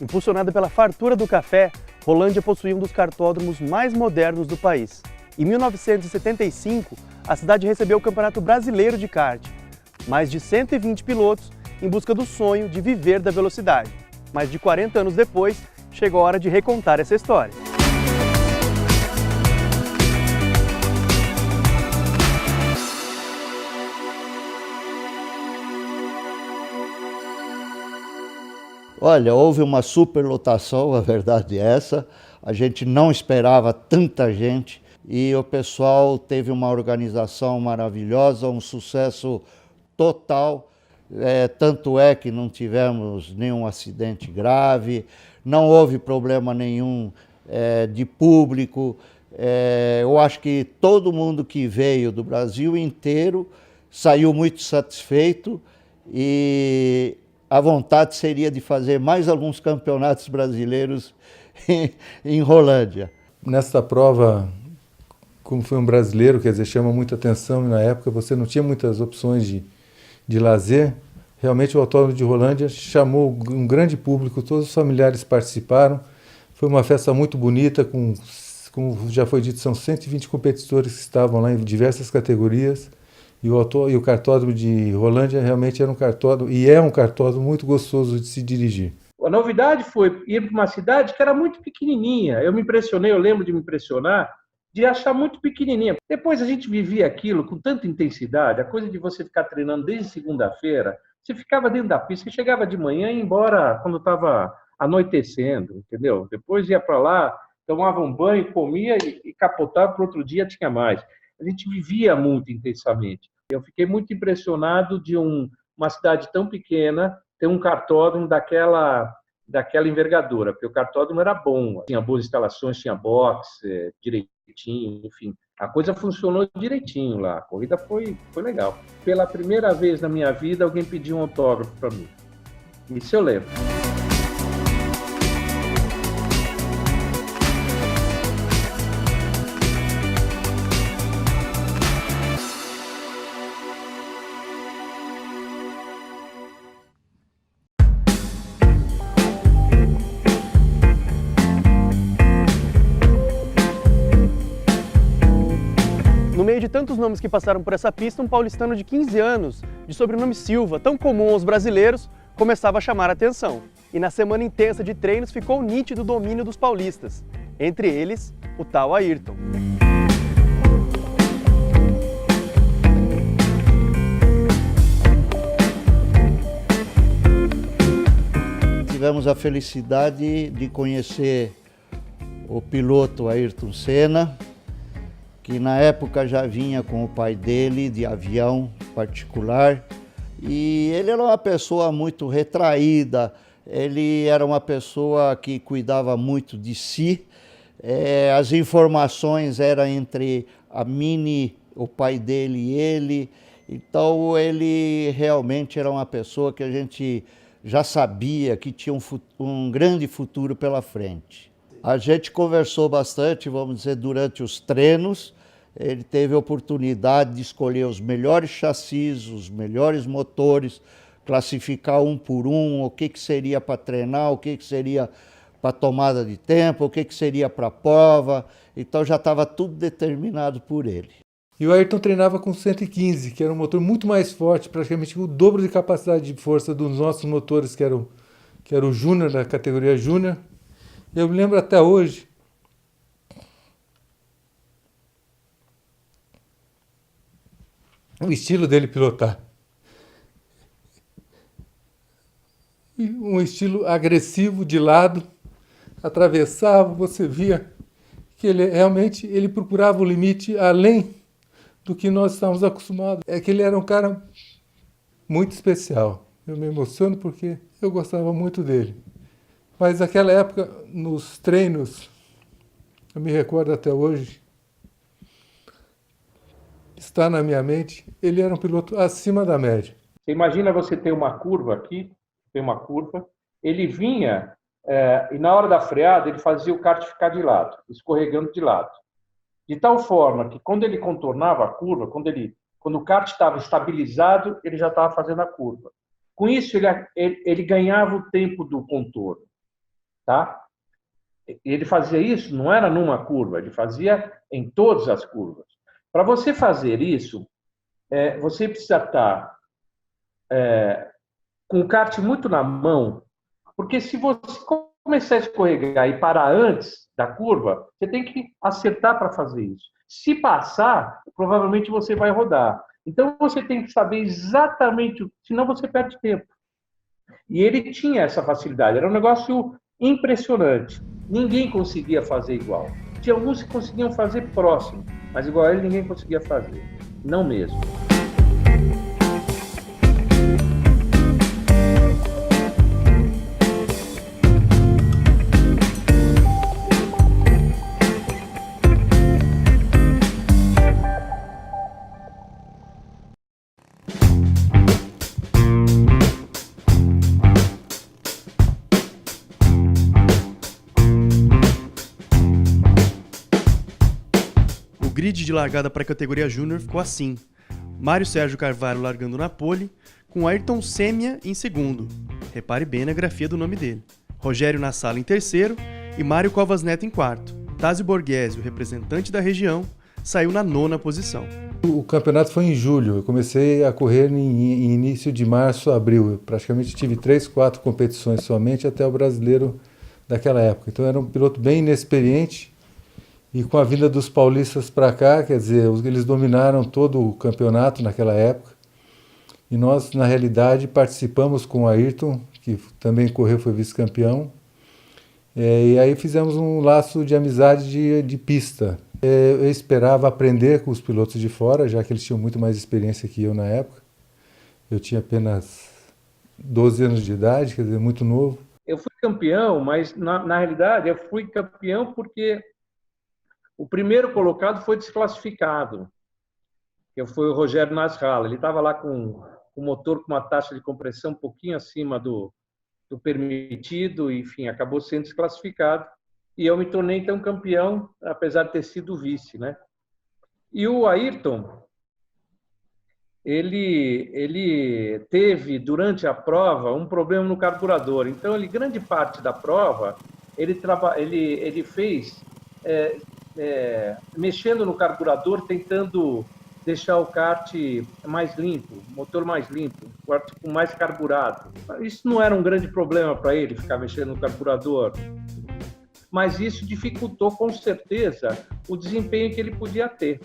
Impulsionada pela fartura do café, Rolândia possuía um dos kartódromos mais modernos do país. Em 1975, a cidade recebeu o Campeonato Brasileiro de Kart. Mais de 120 pilotos em busca do sonho de viver da velocidade. Mais de 40 anos depois, chegou a hora de recontar essa história. Olha, houve uma superlotação, a verdade é essa. A gente não esperava tanta gente e o pessoal teve uma organização maravilhosa, um sucesso total. Tanto é que não tivemos nenhum acidente grave, não houve problema nenhum de público. Eu acho que todo mundo que veio do Brasil inteiro saiu muito satisfeito e a vontade seria de fazer mais alguns campeonatos brasileiros em Rolândia. Nessa prova, como foi um brasileiro, quer dizer, chama muita atenção, e na época você não tinha muitas opções de lazer. Realmente o Autódromo de Rolândia chamou um grande público, todos os familiares participaram. Foi uma festa muito bonita, como já foi dito, são 120 competidores que estavam lá em diversas categorias. E o kartódromo de Rolândia realmente era um kartódromo, e é um kartódromo muito gostoso de se dirigir. A novidade foi ir para uma cidade que era muito pequenininha. Eu lembro de me impressionar, de achar muito pequenininha. Depois a gente vivia aquilo com tanta intensidade, a coisa de você ficar treinando desde segunda-feira, você ficava dentro da pista, você chegava de manhã e ia embora quando estava anoitecendo, entendeu? Depois ia para lá, tomava um banho, comia e capotava, para o outro dia tinha mais. A gente vivia muito intensamente. Eu fiquei muito impressionado de uma cidade tão pequena ter um kartódromo daquela envergadura, porque o kartódromo era bom, tinha boas instalações, tinha boxe, direitinho, enfim. A coisa funcionou direitinho lá, a corrida foi legal. Pela primeira vez na minha vida, alguém pediu um autógrafo para mim. Isso eu lembro. No meio de tantos nomes que passaram por essa pista, um paulistano de 15 anos, de sobrenome Silva, tão comum aos brasileiros, começava a chamar a atenção. E na semana intensa de treinos ficou nítido o domínio dos paulistas, entre eles, o tal Ayrton. Tivemos a felicidade de conhecer o piloto Ayrton Senna, que na época já vinha com o pai dele de avião particular, e ele era uma pessoa muito retraída, ele era uma pessoa que cuidava muito de si. As informações eram entre a Mini, o pai dele e ele, então ele realmente era uma pessoa que a gente já sabia que tinha um grande futuro pela frente. A gente conversou bastante, vamos dizer, durante os treinos. Ele teve a oportunidade de escolher os melhores chassis, os melhores motores, classificar um por um, o que seria para treinar, o que seria para tomada de tempo, o que seria para prova. Então já estava tudo determinado por ele. E o Ayrton treinava com 115, que era um motor muito mais forte, praticamente o dobro de capacidade de força dos nossos motores, que era o Júnior, da categoria Júnior. Eu me lembro até hoje o estilo dele pilotar. Um estilo agressivo de lado, atravessava, você via que ele realmente procurava o limite além do que nós estávamos acostumados. É que ele era um cara muito especial. Eu me emociono porque eu gostava muito dele. Mas naquela época, nos treinos, eu me recordo até hoje, está na minha mente, ele era um piloto acima da média. Você imagina você ter uma curva aqui, ele vinha e na hora da freada ele fazia o kart ficar de lado, escorregando de lado. De tal forma que quando ele contornava a curva, quando o kart estava estabilizado, ele já estava fazendo a curva. Com isso, ele ganhava o tempo do contorno. tá? Ele fazia isso, não era numa curva, ele fazia em todas as curvas. Para você fazer isso, você precisa estar com o kart muito na mão, porque se você começar a escorregar e parar antes da curva, você tem que acertar para fazer isso. Se passar, provavelmente você vai rodar. Então você tem que saber exatamente, senão você perde tempo. E ele tinha essa facilidade, era um negócio impressionante. Ninguém conseguia fazer igual. Tinha alguns que conseguiam fazer próximo, mas igual a ele ninguém conseguia fazer. Não mesmo. O grid de largada para a categoria Júnior ficou assim: Mário Sérgio Carvalho largando na pole, com Ayrton Senna em segundo. Repare bem na grafia do nome dele. Rogério Nassala em terceiro e Mário Covas Neto em quarto. Tásio Borghese, o representante da região, saiu na 9ª posição. O campeonato foi em julho, eu comecei a correr em início de março, abril. Eu praticamente tive 3, 4 competições somente até o brasileiro daquela época. Então era um piloto bem inexperiente e com a vinda dos paulistas para cá, quer dizer, eles dominaram todo o campeonato naquela época. E nós, na realidade, participamos com o Ayrton, que também correu, foi vice-campeão. E aí fizemos um laço de amizade de pista. Eu esperava aprender com os pilotos de fora, já que eles tinham muito mais experiência que eu na época. Eu tinha apenas 12 anos de idade, quer dizer, muito novo. Eu fui campeão, mas na realidade eu fui campeão porque o primeiro colocado foi desclassificado, que foi o Rogério Nassala. Ele estava lá com o motor com uma taxa de compressão um pouquinho acima do permitido, enfim, acabou sendo desclassificado. E eu me tornei, então, campeão, apesar de ter sido vice, né? E o Ayrton, ele teve, durante a prova, um problema no carburador. Então, grande parte da prova, ele fez mexendo no carburador, tentando deixar o kart mais limpo, motor mais limpo, o kart com mais carburado. Isso não era um grande problema para ele, ficar mexendo no carburador, mas isso dificultou, com certeza, o desempenho que ele podia ter.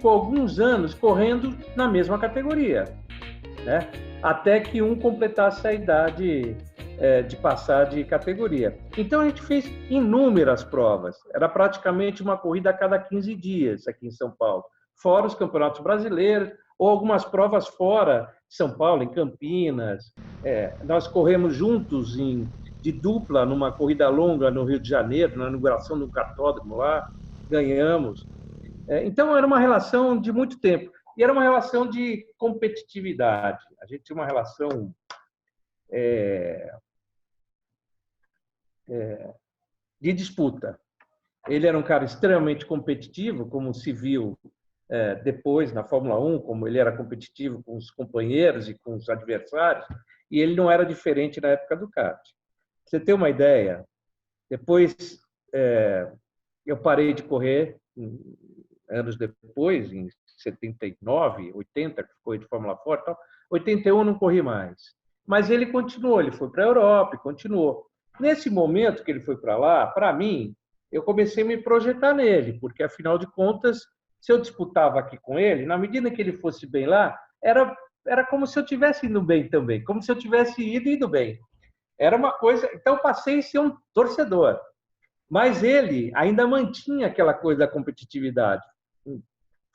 Alguns anos correndo na mesma categoria, né? Até que um completasse a idade de passar de categoria. Então a gente fez inúmeras provas, era praticamente uma corrida a cada 15 dias aqui em São Paulo, fora os campeonatos brasileiros ou algumas provas fora de São Paulo, em Campinas. Nós corremos juntos de dupla numa corrida longa no Rio de Janeiro, na inauguração do cartódromo lá, ganhamos. Então, era uma relação de muito tempo. E era uma relação de competitividade. A gente tinha uma relação de disputa. Ele era um cara extremamente competitivo, como se viu depois na Fórmula 1, como ele era competitivo com os companheiros e com os adversários, e ele não era diferente na época do kart. Pra você ter uma ideia, depois eu parei de correr anos depois, em 79, 80, que foi de Fórmula Ford, 81 não corri mais. Mas ele continuou, ele foi para a Europa e continuou. Nesse momento que ele foi para lá, para mim, eu comecei a me projetar nele, porque, afinal de contas, se eu disputava aqui com ele, na medida que ele fosse bem lá, era como se eu tivesse indo bem também, como se eu tivesse ido bem. Era uma coisa... Então, eu passei a ser um torcedor. Mas ele ainda mantinha aquela coisa da competitividade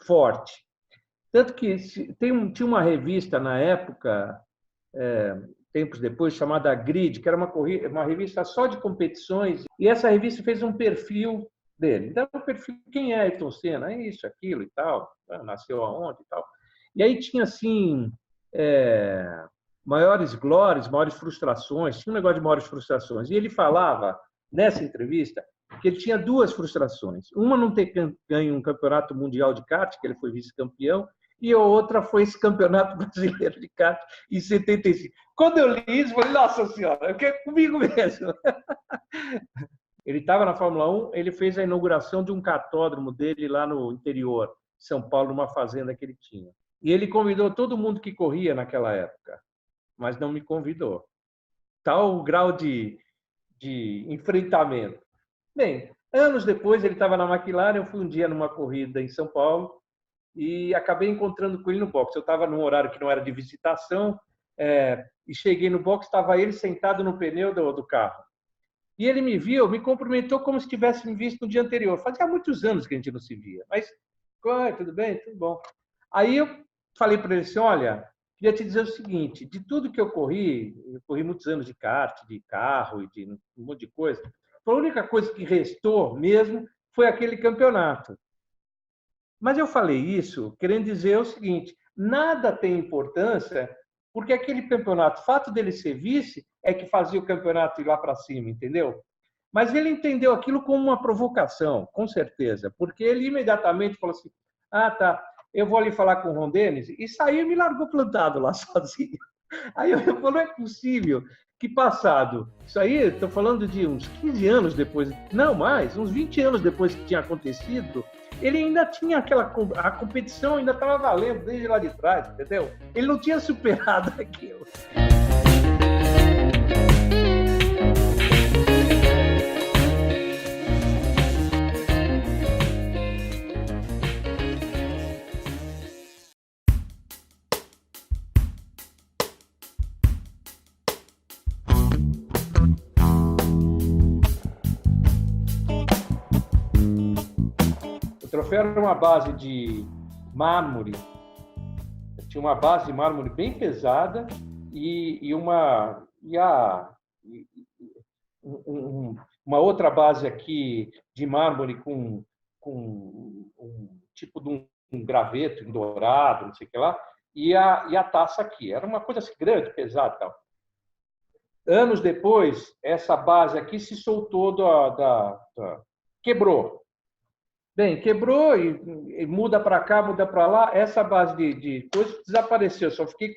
forte. Tanto que tinha uma revista na época, tempos depois, chamada Grid, que era uma revista só de competições, e essa revista fez um perfil dele. Então, o perfil, quem é Ayrton Senna? É isso, aquilo e tal, nasceu aonde e tal. E aí tinha, assim, maiores glórias, maiores frustrações, tinha um negócio de maiores frustrações. E ele falava, nessa entrevista, que ele tinha duas frustrações. Uma, não ter ganho um campeonato mundial de kart, que ele foi vice-campeão, e a outra foi esse campeonato brasileiro de kart em 75. Quando eu li isso, eu falei, nossa senhora, é comigo mesmo. Ele estava na Fórmula 1, ele fez a inauguração de um kartódromo dele lá no interior de São Paulo, numa fazenda que ele tinha. E ele convidou todo mundo que corria naquela época, mas não me convidou. Tal o grau de enfrentamento. Bem, anos depois, ele estava na McLaren, eu fui um dia numa corrida em São Paulo e acabei encontrando com ele no box. Eu estava num horário que não era de visitação e cheguei no box, estava ele sentado no pneu do carro. E ele me viu, me cumprimentou como se tivesse me visto no dia anterior. Fazia muitos anos que a gente não se via. Mas, tudo bem? Tudo bom. Aí eu falei para ele assim, olha, queria te dizer o seguinte, de tudo que eu corri muitos anos de kart, de carro e de um monte de coisa, a única coisa que restou mesmo foi aquele campeonato. Mas eu falei isso querendo dizer o seguinte, nada tem importância, porque aquele campeonato, o fato dele ser vice, é que fazia o campeonato ir lá para cima, entendeu? Mas ele entendeu aquilo como uma provocação, com certeza, porque ele imediatamente falou assim, tá, eu vou ali falar com o Ron Dennis, e saiu e me largou plantado lá sozinho. Aí eu falei, não é possível que passado, isso aí, estou falando de uns 15 anos depois, não mais, uns 20 anos depois que tinha acontecido, ele ainda tinha a competição ainda estava valendo desde lá de trás, entendeu? Ele não tinha superado aquilo. O troféu era uma base de mármore, tinha uma base de mármore bem pesada e uma outra base aqui de mármore com um tipo de um graveto em dourado, não sei o que lá, e a taça aqui. Era uma coisa assim, grande, pesada e tal. Anos depois, essa base aqui se soltou quebrou. Bem, quebrou e muda para cá, muda para lá. Essa base de coisa desapareceu. Só fiquei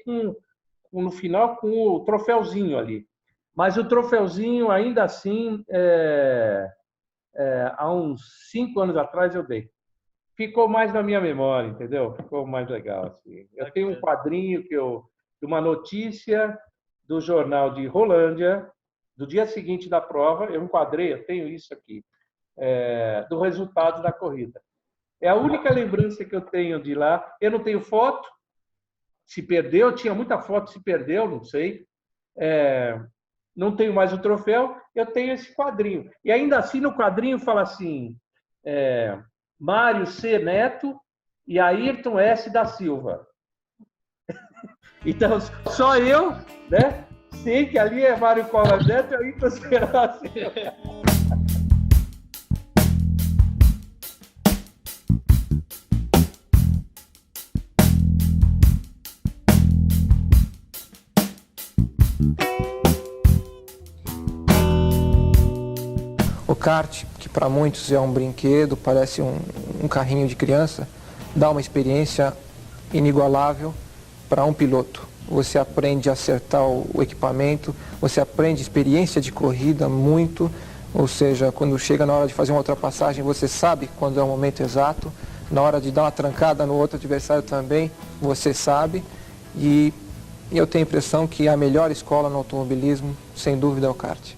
no final com o troféuzinho ali. Mas o troféuzinho, ainda assim, há uns 5 anos atrás eu dei. Ficou mais na minha memória, entendeu? Ficou mais legal. Assim. Eu tenho um quadrinho de uma notícia do jornal de Rolândia, do dia seguinte da prova. Eu enquadrei, eu tenho isso aqui. Do resultado da corrida. É a única lembrança que eu tenho de lá. Eu não tenho foto, se perdeu, tinha muita foto, se perdeu, não sei. Não tenho mais o troféu, eu tenho esse quadrinho. E ainda assim, no quadrinho fala assim, Mário C. Neto e Ayrton S. da Silva. Então, só eu, né, sei que ali é Mário Covas Neto e Ayrton S. da Silva. O kart, que para muitos é um brinquedo, parece um carrinho de criança, dá uma experiência inigualável para um piloto. Você aprende a acertar o equipamento, você aprende experiência de corrida muito, ou seja, quando chega na hora de fazer uma ultrapassagem, você sabe quando é o momento exato, na hora de dar uma trancada no outro adversário também, você sabe, e eu tenho a impressão que a melhor escola no automobilismo, sem dúvida, é o kart.